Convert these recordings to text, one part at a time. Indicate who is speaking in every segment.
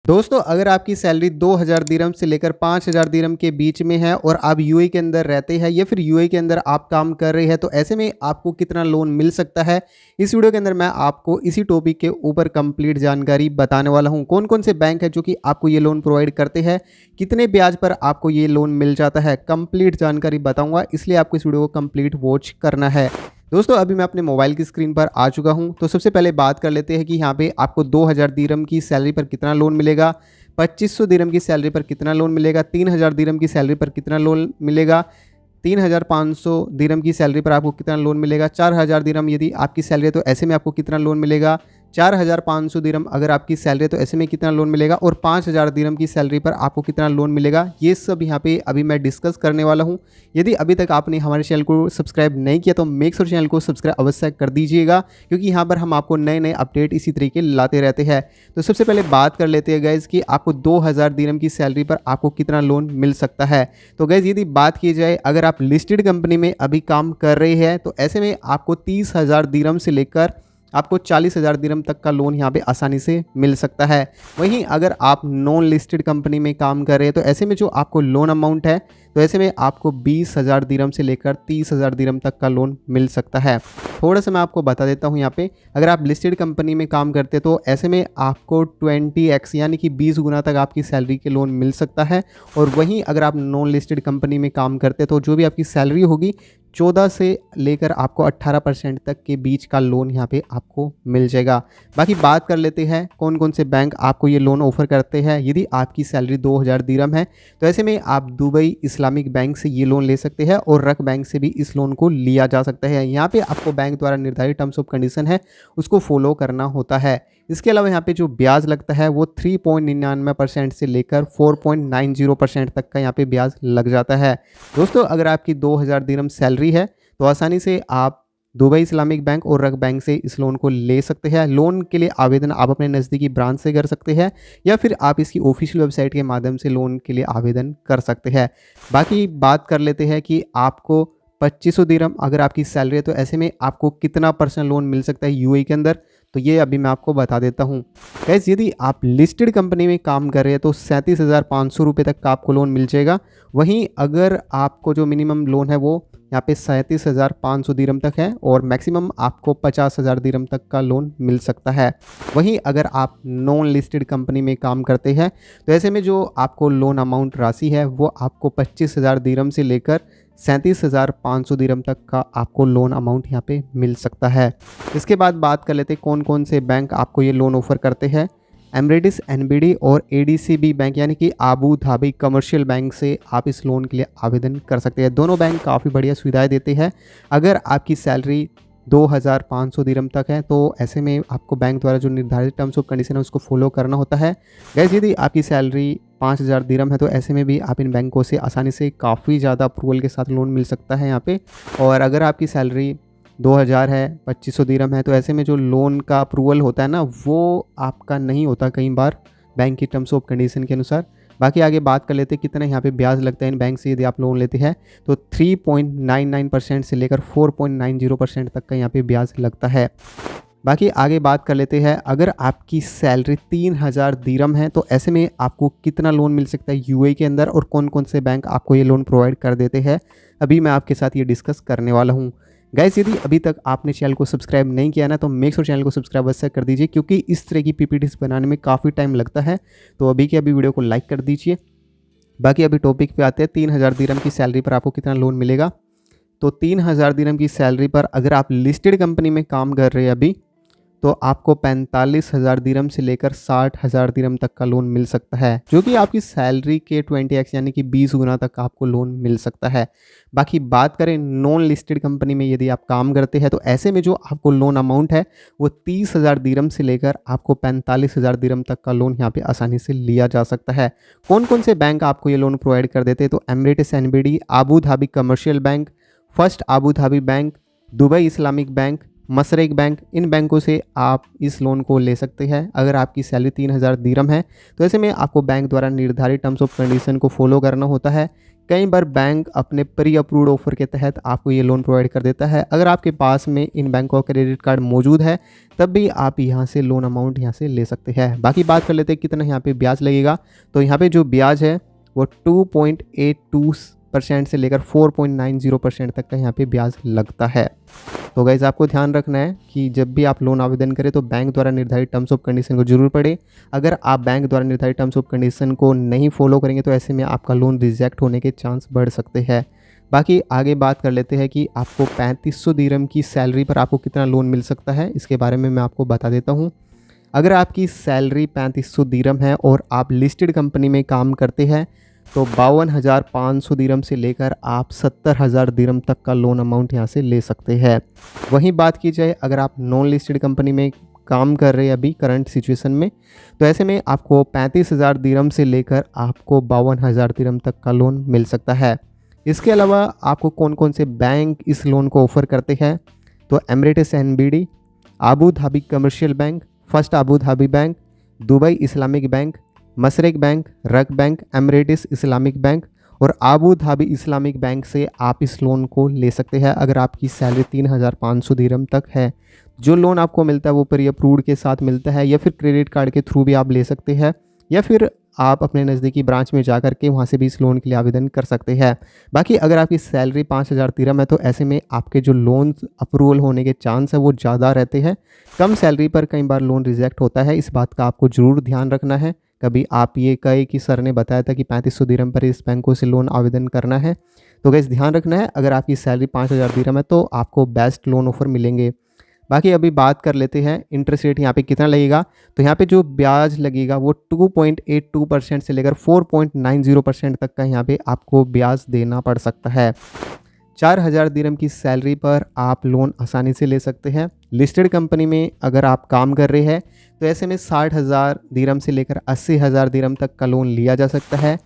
Speaker 1: दोस्तों, अगर आपकी सैलरी 2000 दिरहम से लेकर 5000 दिरहम के बीच में है और आप यूएई के अंदर रहते हैं या फिर यूएई के अंदर आप काम कर रहे हैं, तो ऐसे में आपको कितना लोन मिल सकता है। इस वीडियो के अंदर मैं आपको इसी टॉपिक के ऊपर कंप्लीट जानकारी बताने वाला हूं। कौन कौन से बैंक है जो कि आपको ये लोन प्रोवाइड करते हैं, कितने ब्याज पर आपको ये लोन मिल जाता है, कंप्लीट जानकारी बताऊंगा, इसलिए आपको इस वीडियो को कंप्लीट वॉच करना है। दोस्तों, अभी मैं अपने मोबाइल की स्क्रीन पर आ चुका हूं। तो सबसे पहले बात कर लेते हैं कि यहाँ पे आपको 2000 दिरहम की सैलरी पर कितना लोन मिलेगा, 2500 दिरहम की सैलरी पर कितना लोन मिलेगा, 3000 दिरहम की सैलरी पर कितना लोन मिलेगा, 3500 दिरहम की सैलरी पर आपको कितना लोन मिलेगा, 4000 दिरहम यदि आपकी सैलरी है तो ऐसे में आपको कितना लोन मिलेगा, 4500 दिरहम अगर आपकी सैलरी है तो ऐसे में कितना लोन मिलेगा, और 5000 दिरहम की सैलरी पर आपको कितना लोन मिलेगा। ये सब यहाँ पे अभी मैं डिस्कस करने वाला हूँ। यदि अभी तक आपने हमारे चैनल को सब्सक्राइब नहीं किया तो मेक श्योर चैनल को सब्सक्राइब अवश्य कर दीजिएगा, क्योंकि यहाँ पर हम आपको नए नए अपडेट इसी तरीके लाते रहते हैं। तो सबसे पहले बात कर लेते हैं गाइज कि आपको 2000 दिरहम की सैलरी पर आपको कितना लोन मिल सकता है। तो गाइज यदि बात की जाए, अगर आप लिस्टेड कंपनी में अभी काम कर रहे हैं तो ऐसे में आपको 30,000 दिरहम से लेकर आपको 40,000 दिरहम तक का लोन यहाँ पे आसानी से मिल सकता है। वहीं अगर आप नॉन लिस्टेड कंपनी में काम कर रहे हैं तो ऐसे में जो आपको लोन अमाउंट है तो ऐसे में आपको 20,000 दिरहम से लेकर 30,000 दिरहम तक का लोन मिल सकता है। थोड़ा सा मैं आपको बता देता हूँ यहाँ पे, अगर आप लिस्टेड कंपनी में काम करते तो ऐसे में आपको 20x यानी कि 20 गुना तक आपकी सैलरी के लोन मिल सकता है। और वहीं अगर आप नॉन लिस्टेड कंपनी में काम करते तो जो भी आपकी सैलरी होगी 14 से लेकर आपको 18% तक के बीच का लोन यहाँ पे आपको मिल जाएगा। बाकी बात कर लेते हैं कौन कौन से बैंक आपको ये लोन ऑफर करते हैं। यदि आपकी सैलरी 2000 दिरहम है तो ऐसे में आप दुबई इस्लामिक बैंक से ये लोन ले सकते हैं और रक बैंक से भी इस लोन को लिया जा सकता है। यहाँ पे आपको बैंक द्वारा निर्धारित टर्म्स ऑफ कंडीशन है उसको फॉलो करना होता है। इसके अलावा यहाँ पे जो ब्याज लगता है वो 3.99% से लेकर 4.90% तक का यहाँ पे ब्याज लग जाता है। दोस्तों, अगर आपकी 2000 दिरहम सैलरी है तो आसानी से आप दुबई इस्लामिक बैंक और रक बैंक से इस लोन को ले सकते हैं। लोन के लिए आवेदन आप अपने नज़दीकी ब्रांच से कर सकते हैं या फिर आप इसकी ऑफिशियल वेबसाइट के माध्यम से लोन के लिए आवेदन कर सकते हैं। बाकी बात कर लेते हैं कि आपको 2500 दिरहम अगर आपकी सैलरी है तो ऐसे में आपको कितना पर्सनल लोन मिल सकता है यूएई के अंदर, तो ये अभी मैं आपको बता देता हूँ। गाइस, यदि आप लिस्टेड कंपनी में काम कर रहे हैं तो 37,500 रुपये तक का आपको लोन मिल जाएगा। वहीं अगर आपको जो मिनिमम लोन है वो यहाँ पे 37,500 दिरहम तक है और मैक्सिमम आपको 50,000 दिरहम तक का लोन मिल सकता है। वहीं अगर आप नॉन लिस्टेड कंपनी में काम करते हैं तो ऐसे में जो आपको लोन अमाउंट राशि है वो आपको 25,000 दिरहम से लेकर 37,500 दिरहम तक का आपको लोन अमाउंट यहाँ पे मिल सकता है। इसके बाद बात कर लेते हैं कौन कौन से बैंक आपको ये लोन ऑफर करते हैं। एमरेडिस, एनबीडी और एडीसीबी बैंक यानी कि आबू धाबी कमर्शियल बैंक से आप इस लोन के लिए आवेदन कर सकते हैं। दोनों बैंक काफ़ी बढ़िया सुविधाएं देते हैं। अगर आपकी सैलरी 2500 दिरहम तक है तो ऐसे में आपको बैंक द्वारा जो निर्धारित टर्म्स ऑफ कंडीशन है उसको फॉलो करना होता है। गैस, यदि आपकी सैलरी 5000 दिरहम है तो ऐसे में भी आप इन बैंकों से आसानी से काफ़ी ज़्यादा अप्रूवल के साथ लोन मिल सकता है यहाँ पे। और अगर आपकी सैलरी 2000 है, 2500 दिरहम है तो ऐसे में जो लोन का अप्रूवल होता है ना वो आपका नहीं होता कई बार बैंक की टर्म्स ऑफ कंडीशन के अनुसार। बाकी आगे बात कर लेते हैं कितना यहाँ पे ब्याज लगता है इन बैंक से। यदि आप लोन लेते हैं तो 3.99% से लेकर 4.90% तक का यहाँ पे ब्याज लगता है। बाकी आगे बात कर लेते हैं, अगर आपकी सैलरी 3000 दिरहम है तो ऐसे में आपको कितना लोन मिल सकता है यूएई के अंदर और कौन कौन से बैंक आपको ये लोन प्रोवाइड कर देते हैं, अभी मैं आपके साथ ये डिस्कस करने वाला हूँ। गाइस, यदि अभी तक आपने चैनल को सब्सक्राइब नहीं किया ना तो मेक श्योर चैनल को सब्सक्राइब अवश्य कर दीजिए, क्योंकि इस तरह की पीपीटीज बनाने में काफ़ी टाइम लगता है। तो अभी के अभी वीडियो को लाइक कर दीजिए। बाकी अभी टॉपिक पे आते हैं, 3000 दिरहम की सैलरी पर आपको कितना लोन मिलेगा। तो 3000 दिरहम की सैलरी पर अगर आप लिस्टेड कंपनी में काम कर रहे हैं अभी तो आपको 45,000 दिरहम से लेकर 60,000 दिरहम तक का लोन मिल सकता है, जो कि आपकी सैलरी के 20x यानी कि 20 गुना तक आपको लोन मिल सकता है। बाकी बात करें नॉन लिस्टेड कंपनी में यदि आप काम करते हैं तो ऐसे में जो आपको लोन अमाउंट है वो 30,000 दिरहम से लेकर आपको 45,000 दिरहम तक का लोन यहाँ पे आसानी से लिया जा सकता है। कौन कौन से बैंक आपको ये लोन प्रोवाइड कर देते हैं, तो Emirates, NBD, Abu Dhabi Commercial Bank, First Abu Dhabi Bank, Dubai Islamic Bank, Mashreq Bank, इन बैंकों से आप इस लोन को ले सकते हैं। अगर आपकी सैलरी 3000 दिरहम है तो ऐसे में आपको बैंक द्वारा निर्धारित टर्म्स ऑफ कंडीशन को फॉलो करना होता है। कई बार बैंक अपने प्री अप्रूव्ड ऑफर के तहत आपको ये लोन प्रोवाइड कर देता है। अगर आपके पास में इन बैंकों का क्रेडिट कार्ड मौजूद है तब भी आप यहाँ से लोन अमाउंट यहाँ से ले सकते हैं। बाकी बात कर लेते हैं कितना यहाँ पे ब्याज लगेगा। तो यहाँ पे जो ब्याज है वो 2.82% से लेकर 4.90% तक का यहाँ पे ब्याज लगता है। तो गाइज़ आपको ध्यान रखना है कि जब भी आप लोन आवेदन करें तो बैंक द्वारा निर्धारित टर्म्स ऑफ कंडीशन को जरूर पढ़ें। अगर आप बैंक द्वारा निर्धारित टर्म्स ऑफ कंडीशन को नहीं फॉलो करेंगे तो ऐसे में आपका लोन रिजेक्ट होने के चांस बढ़ सकते हैं। बाकी आगे बात कर लेते हैं कि आपको 3500 दिरहम की सैलरी पर आपको कितना लोन मिल सकता है, इसके बारे में मैं आपको बता देता हूँ। अगर आपकी सैलरी 3500 दिरहम है और आप लिस्टेड कंपनी में काम करते हैं तो 52,500 दिरहम से लेकर आप 70,000 दिरहम तक का लोन अमाउंट यहाँ से ले सकते हैं। वहीं बात की जाए अगर आप नॉन लिस्टेड कंपनी में काम कर रहे हैं अभी करंट सिचुएशन में, तो ऐसे में आपको 35,000 दिरहम से लेकर आपको 52,000 दिरहम तक का लोन मिल सकता है। इसके अलावा आपको कौन कौन से बैंक इस लोन को ऑफ़र करते हैं, तो Emirates NBD, Abu Dhabi Commercial Bank, First Abu Dhabi Bank, Dubai Islamic bank, Mashrak bank, रक बैंक, एमिरेट्स इस्लामिक बैंक और आबू धाबी इस्लामिक बैंक से आप इस लोन को ले सकते हैं। अगर आपकी सैलरी 3,500 दिरहम तक है, जो लोन आपको मिलता है वो प्री अप्रूव्ड के साथ मिलता है, या फिर क्रेडिट कार्ड के थ्रू भी आप ले सकते हैं, या फिर आप अपने नज़दीकी ब्रांच में जा करके वहाँ से भी इस लोन के लिए आवेदन कर सकते हैं। बाकी अगर आपकी सैलरी 5,000 दिरहम है तो ऐसे में आपके जो लोन अप्रूवल होने के चांस है वो ज़्यादा रहते हैं। कम सैलरी पर कई बार लोन रिजेक्ट होता है, इस बात का आपको ज़रूर ध्यान रखना है। कभी आप ये कहे कि सर ने बताया था कि 3500 दिरहम पर इस बैंकों से लोन आवेदन करना है, तो गाइस ध्यान रखना है। अगर आपकी सैलरी 5,000 दिरहम है तो आपको बेस्ट लोन ऑफर मिलेंगे। बाकी अभी बात कर लेते हैं इंटरेस्ट रेट यहाँ पे कितना लगेगा। तो यहाँ पे जो ब्याज लगेगा वो 2.82% से लेकर 4.90% तक का यहाँ पे आपको ब्याज देना पड़ सकता है। 4,000 दिरहम की सैलरी पर आप लोन आसानी से ले सकते हैं। लिस्टेड कंपनी में अगर आप काम कर रहे हैं तो ऐसे में 60,000 दिरहम से लेकर 80,000 दिरहम तक का लोन लिया जा सकता है।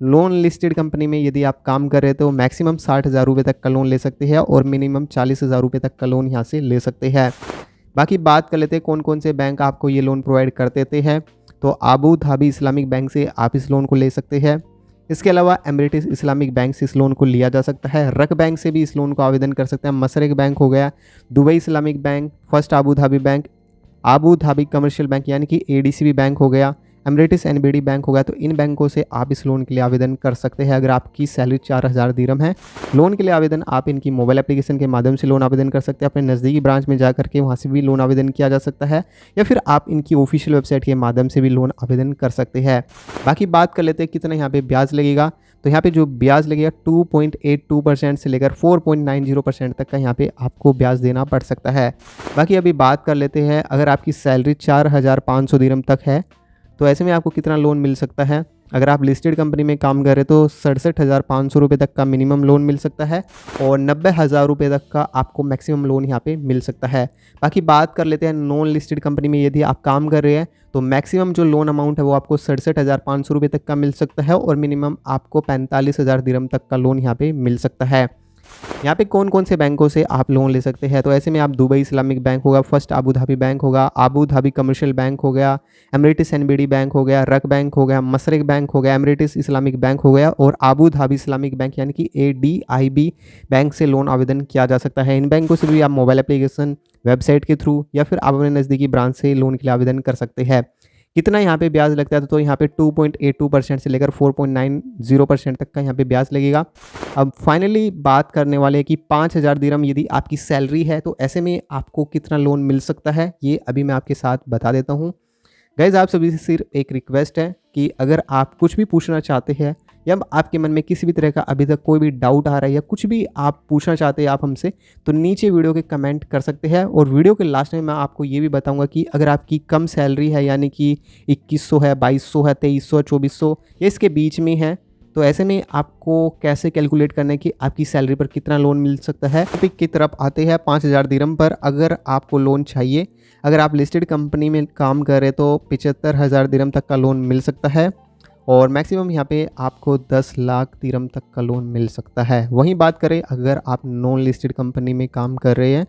Speaker 1: लोन लिस्टेड कंपनी में यदि आप काम कर रहे हैं तो मैक्सिमम 60,000 रुपये तक का लोन ले सकते हैं और मिनिमम 40,000 रुपये तक का लोन यहाँ से ले सकते हैं। बाकी बात कर लेते हैं कौन कौन से बैंक आपको ये लोन प्रोवाइड कर देते हैं। तो आबू धाबी इस्लामिक बैंक से आप इस लोन को ले सकते हैं। इसके अलावा एमिरेट्स इस्लामिक बैंक से इस लोन को लिया जा सकता है। रक बैंक से भी इस लोन को आवेदन कर सकते हैं। मशरक बैंक हो गया, Dubai Islamic bank, First Abu Dhabi bank, Abu Dhabi Commercial bank यानी कि ADCB बैंक हो गया, एमिरेट्स NBD बैंक हो गया। तो इन बैंकों से आप इस लोन के लिए आवेदन कर सकते हैं। अगर आपकी सैलरी 4,000 दिरहम है, लोन के लिए आवेदन आप इनकी मोबाइल एप्लीकेशन के माध्यम से लोन आवेदन कर सकते हैं। अपने नज़दीकी ब्रांच में जा करके वहाँ से भी लोन आवेदन किया जा सकता है, या फिर आप इनकी ऑफिशियल वेबसाइट के माध्यम से भी लोन आवेदन कर सकते हैं। बाकी बात कर लेते हैं कितना यहाँ पे ब्याज लगेगा। तो यहाँ पे जो ब्याज लगेगा 2.82% से लेकर 4.90% तक का यहाँ पे आपको ब्याज देना पड़ सकता है। बाकी अभी बात कर लेते हैं अगर आपकी सैलरी 4,500 दिरहम तक है तो ऐसे में आपको कितना लोन मिल सकता है। अगर आप लिस्टेड कंपनी में काम कर रहे हैं तो 67,500 रुपये तक का मिनिमम लोन मिल सकता है और 90,000 रुपये तक का आपको मैक्सिमम लोन यहाँ पे मिल सकता है। बाकी बात कर लेते हैं नॉन लिस्टेड कंपनी में यदि आप काम कर रहे हैं तो मैक्सिमम जो लोन अमाउंट है वो आपको 67,500 रुपये तक का मिल सकता है और मिनिमम आपको 45,000 दिरहम तक का लोन यहाँ पे मिल सकता है। यहाँ पे कौन कौन से बैंकों से आप लोन ले सकते हैं, तो ऐसे में आप दुबई इस्लामिक बैंक होगा, फर्स्ट आबू धाबी बैंक होगा, आबू धाबी कमर्शियल बैंक हो गया, एमिरेट्स NBD बैंक हो गया, रक बैंक हो गया, मशरक बैंक हो गया, एमिरेट्स इस्लामिक बैंक हो गया और आबू धाबी इस्लामिक बैंक यानी कि ADIB बैंक से लोन आवेदन किया जा सकता है। इन बैंकों से भी आप मोबाइल एप्लीकेशन, वेबसाइट के थ्रू या फिर आप अपने नज़दीकी ब्रांच से लोन के लिए आवेदन कर सकते हैं। कितना यहाँ पे ब्याज लगता है, तो यहाँ पे 2.82% से लेकर 4.90% तक का यहाँ पे ब्याज लगेगा। अब फाइनली बात करने वाले हैं कि 5,000 दिरहम यदि आपकी सैलरी है तो ऐसे में आपको कितना लोन मिल सकता है, ये अभी मैं आपके साथ बता देता हूँ। गाइज आप सभी से सिर्फ एक रिक्वेस्ट है कि अगर आप कुछ भी पूछना चाहते हैं या आपके मन में किसी भी तरह का अभी तक कोई भी डाउट आ रहा है या कुछ भी आप पूछना चाहते हैं आप हमसे, तो नीचे वीडियो के कमेंट कर सकते हैं। और वीडियो के लास्ट में मैं आपको ये भी बताऊंगा कि अगर आपकी कम सैलरी है यानी कि 2100 है, 2200 है, 2300, 2400 या इसके बीच में है, तो ऐसे में आपको कैसे कैलकुलेट करना है कि आपकी सैलरी पर कितना लोन मिल सकता है। टॉपिक की तरफ आते हैं 5,000 दिरहम पर अगर आपको लोन चाहिए। अगर आप लिस्टेड कंपनी में काम कर रहे हैं तो 75,000 दिरहम तक का लोन मिल सकता है और मैक्सिमम यहाँ पे आपको 10 लाख दिरहम तक का लोन मिल सकता है। वहीं बात करें अगर आप नॉन लिस्टेड कंपनी में काम कर रहे हैं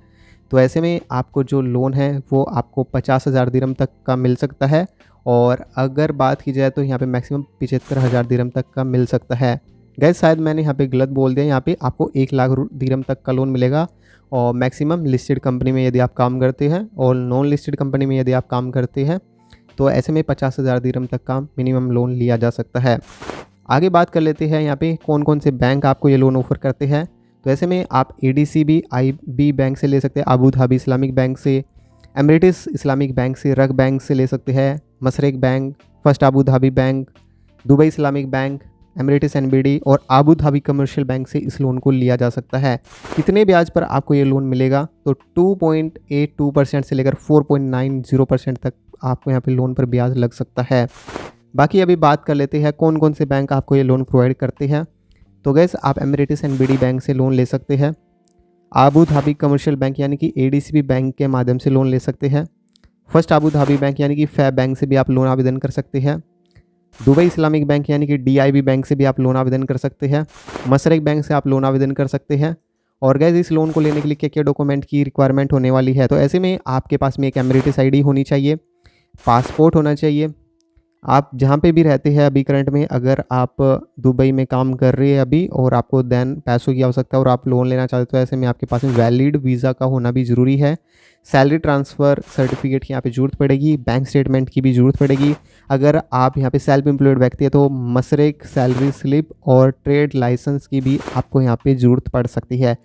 Speaker 1: तो ऐसे में आपको जो लोन है वो आपको 50,000 दिरहम तक का मिल सकता है और अगर बात की जाए तो यहाँ पे मैक्सिमम 75,000 दिरहम तक का मिल सकता है। गैस शायद मैंने यहाँ पे गलत बोल दिया, यहाँ पे आपको 1 लाख दिरहम तक का लोन मिलेगा और मैक्सिमम लिस्टेड कंपनी में यदि आप काम करते हैं और नॉन लिस्टेड कंपनी में यदि आप काम करते हैं तो ऐसे में 50,000 दिरहम तक का मिनिमम लोन लिया जा सकता है। आगे बात कर लेते हैं यहाँ पे कौन कौन से बैंक आपको ये लोन ऑफर करते हैं। तो ऐसे में आप ADCB IB बैंक से ले सकते हैं, अबू धाबी इस्लामिक बैंक से, एमरेटिस इस्लामिक बैंक से, रग बैंक से ले सकते हैं, Mashreq Bank, First Abu Dhabi Bank, Dubai Islamic Bank, Emirates NBD और अबू धाबी कमर्शियल बैंक से इस लोन को लिया जा सकता है। कितने ब्याज पर आपको ये लोन मिलेगा? तो 2.82% से लेकर 4.90% तक आपको यहाँ पे लोन पर ब्याज लग सकता है। बाकी अभी बात कर लेते हैं कौन कौन से बैंक आपको ये लोन प्रोवाइड करते हैं। तो गैस आप एमरेटिस NBD बैंक से लोन ले सकते हैं, अबू धाबी कमर्शियल बैंक यानी कि ADCB बैंक के माध्यम से लोन ले सकते हैं, फर्स्ट अबू धाबी बैंक यानी कि फैब बैंक से भी आप लोन आवेदन कर सकते हैं, दुबई इस्लामिक बैंक यानी कि DIB बैंक से भी आप लोन आवेदन कर सकते हैं, मशरक बैंक से आप लोन आवेदन कर सकते हैं। और गैस इस लोन को लेने के लिए क्या क्या डॉक्यूमेंट की रिक्वायरमेंट होने वाली है? तो ऐसे में आपके पास में एक एमरेटिस ID होनी चाहिए, पासपोर्ट होना चाहिए, आप जहाँ पे भी रहते हैं अभी करंट में, अगर आप दुबई में काम कर रहे हैं अभी और आपको देन पैसों की आवश्यकता है और आप लोन लेना चाहते हो, तो ऐसे में आपके पास में वैलिड वीज़ा का होना भी ज़रूरी है। सैलरी ट्रांसफ़र सर्टिफिकेट की यहाँ पे ज़रूरत पड़ेगी, बैंक स्टेटमेंट की भी ज़रूरत पड़ेगी। अगर आप यहाँ पे सेल्फ एम्प्लॉयड व्यक्ति है तो मशरक सैलरी स्लिप और ट्रेड लाइसेंस की भी आपको यहाँ पे ज़रूरत पड़ सकती है।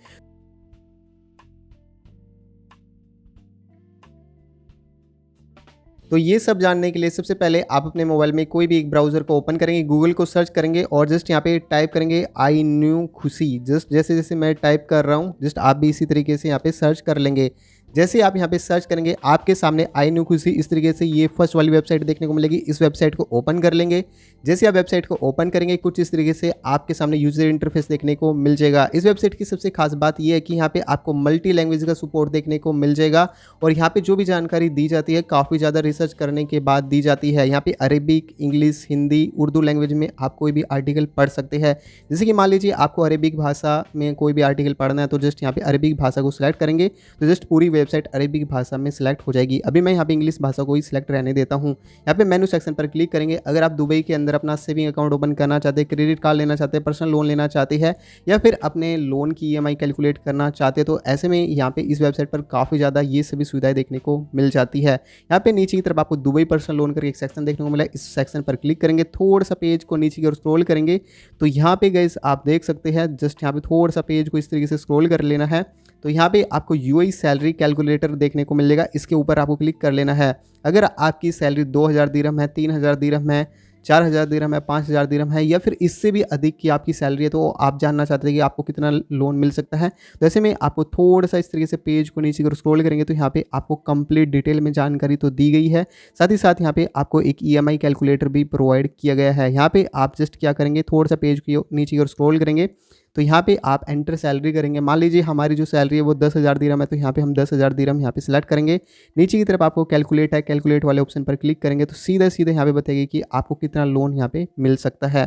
Speaker 1: तो ये सब जानने के लिए सबसे पहले आप अपने मोबाइल में कोई भी एक ब्राउज़र को ओपन करेंगे, गूगल को सर्च करेंगे और जस्ट यहाँ पे टाइप करेंगे आई न्यू खुशी। जस्ट जैसे जैसे मैं टाइप कर रहा हूँ जस्ट आप भी इसी तरीके से यहाँ पे सर्च कर लेंगे। जैसे आप यहाँ पे सर्च करेंगे आपके सामने आई न्यू खुशी इस तरीके से ये फर्स्ट वाली वेबसाइट देखने को मिलेगी। इस वेबसाइट को ओपन कर लेंगे। जैसे आप वेबसाइट को ओपन करेंगे कुछ इस तरीके से आपके सामने यूजर इंटरफेस देखने को मिल जाएगा। इस वेबसाइट की सबसे खास बात यह है कि यहाँ पे आपको मल्टी लैंग्वेज का सपोर्ट देखने को मिल जाएगा और यहाँ पे जो भी जानकारी दी जाती है काफ़ी ज़्यादा रिसर्च करने के बाद दी जाती है। यहाँ पे Arabic, English, Hindi, Urdu language में आप कोई भी आर्टिकल पढ़ सकते हैं। जैसे कि मान लीजिए आपको अरेबिक भाषा में कोई भी आर्टिकल पढ़ना है तो जस्ट यहाँ पे अरेबिक भाषा को सिलेक्ट करेंगे तो जस्ट पूरी वेबसाइट अरेबिक भाषा में सिलेक्ट हो जाएगी। अभी मैं यहाँ पे इंग्लिश भाषा को ही सिलेक्ट रहने देता हूँ। यहाँ पे मेनू सेक्शन पर क्लिक करेंगे। अगर आप दुबई के अंदर अपना सेविंग अकाउंट ओपन करना चाहते हैं, क्रेडिट कार्ड लेना चाहते हैं, पर्सनल लोन लेना चाहते हैं या फिर अपने लोन की EMI कैलकुलेट करना चाहते हैं तो ऐसे में यहाँ पे इस वेबसाइट पर काफ़ी ज़्यादा ये सभी सुविधाएं देखने को मिल जाती है। यहाँ पे नीचे की तरफ आपको दुबई पर्सनल लोन करके एक सेक्शन देखने को मिला है। इस सेक्शन पर क्लिक करेंगे, थोड़ा सा पेज को नीचे की ओर स्क्रॉल करेंगे तो यहाँ पे गाइस आप देख सकते हैं जस्ट यहाँ पे थोड़ा सा पेज को इस तरीके से स्क्रॉल कर लेना है तो यहाँ पे आपको UAE सैलरी कैलकुलेटर देखने को मिलेगा। इसके ऊपर आपको क्लिक कर लेना है। अगर आपकी सैलरी 2,000 दिरहम है, 3,000 दिरहम है, 4,000 दिरहम है, 5,000 दिरहम है या फिर इससे भी अधिक की आपकी सैलरी है तो आप जानना चाहते हैं कि आपको कितना लोन मिल सकता है तो ऐसे में आपको थोड़ा सा इस तरीके से पेज को नीचे की ओर स्क्रॉल करेंगे तो यहाँ पे आपको कंप्लीट डिटेल में जानकारी तो दी गई है। साथ ही साथ यहाँ पे आपको एक EMI कैलकुलेटर भी प्रोवाइड किया गया है। यहाँ पे आप जस्ट क्या करेंगे, थोड़ा सा पेज की नीचे की ओर स्क्रॉल करेंगे तो यहाँ पे आप एंटर सैलरी करेंगे। मान लीजिए हमारी जो सैलरी है वो 10,000 दिरहम है तो यहाँ पे हम 10,000 दिरहम यहाँ पे सिलेक्ट करेंगे। नीचे की तरफ आपको कैलकुलेट है, कैलकुलेट वाले ऑप्शन पर क्लिक करेंगे तो सीधे सीधे यहाँ पे बताएगी कि आपको कितना लोन यहाँ पे मिल सकता है।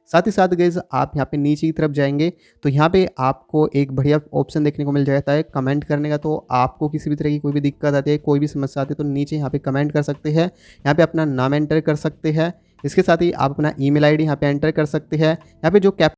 Speaker 1: साथ ही साथ गाइस आप यहाँ पे नीचे की तरफ जाएंगे तो यहाँ पे आपको एक बढ़िया ऑप्शन देखने को मिल जाता है कमेंट करने का। तो आपको किसी भी तरह की कोई भी दिक्कत आती है, कोई भी समस्या आती है तो नीचे यहाँ पे कमेंट कर सकते हैं। यहाँ पे अपना नाम एंटर कर सकते हैं। इसके साथ ही आप अपना email ID यहाँ पे एंटर कर सकते हैं। यहाँ पे जो